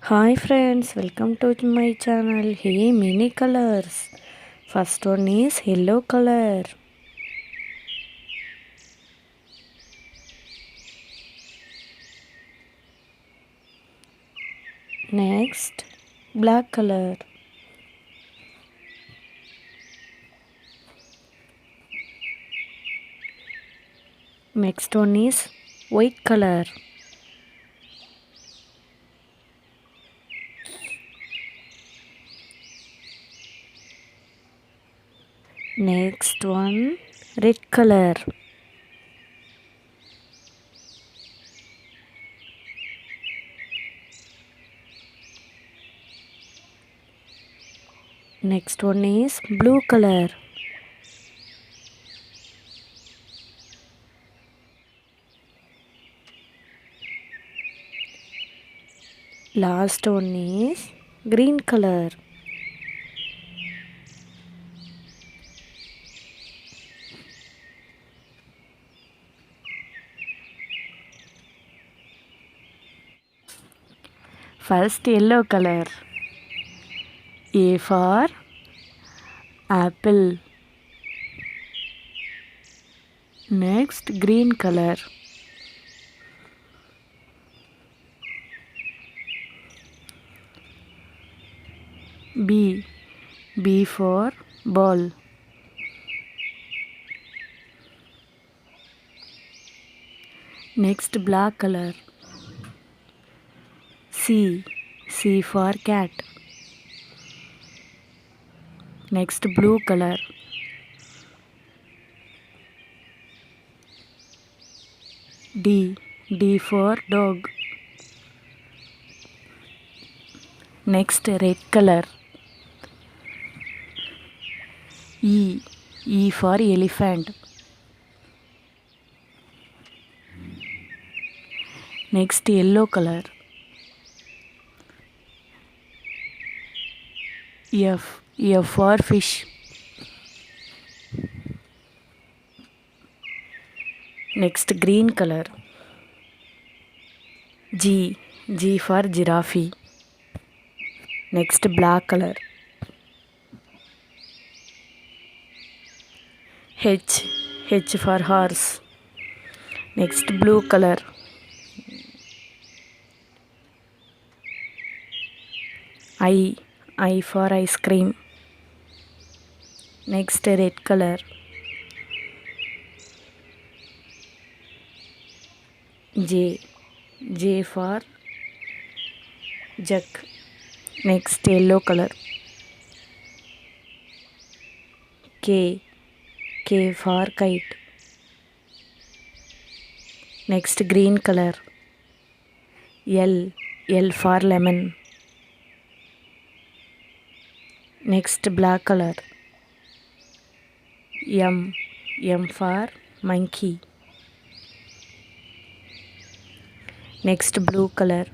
Hi friends, welcome to my channel. Hey, many colors. First one is yellow color. Next, black color. Next one is white color. Next one, red color. Next one is blue color. Last one is green color. First yellow color. A for apple. Next green color. B. B for ball. Next black color. C. C for cat. Next blue color. D. D for dog. Next red color. E. E for elephant. Next yellow color. F. F for fish. Next green color. G. G for giraffe. Next black color. H. H for horse. Next blue color. I. I for ice cream. Next red color. J. J for jug. Next yellow color. K. K for kite. Next green color. L. L for lemon. Next black color. M. M for monkey. Next blue color.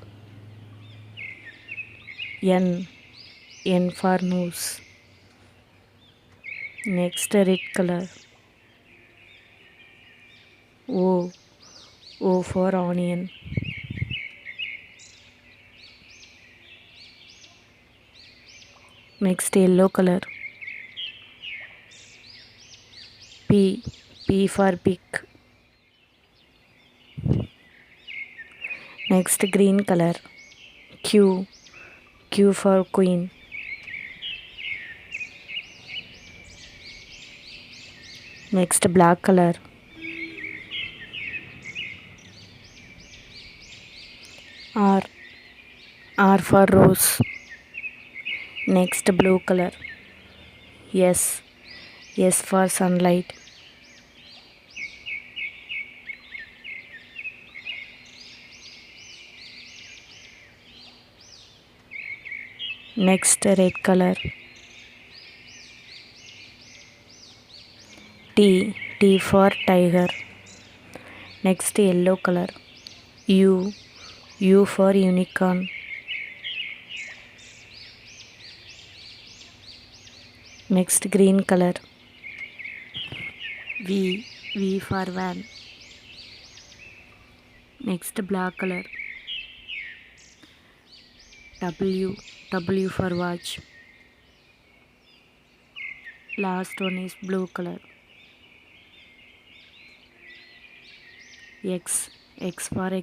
N. N for nose. Next red color. O. O for onion. Next yellow color. P. P for pig. Next green color. Q. Q for queen. Next black color. R. R for rose. Next blue color. S. S for sunlight. Next red color. T. T for tiger. Next yellow color. U. U for unicorn. Next green color. V. V for van. Next black color. W for watch. Last one is blue color. X for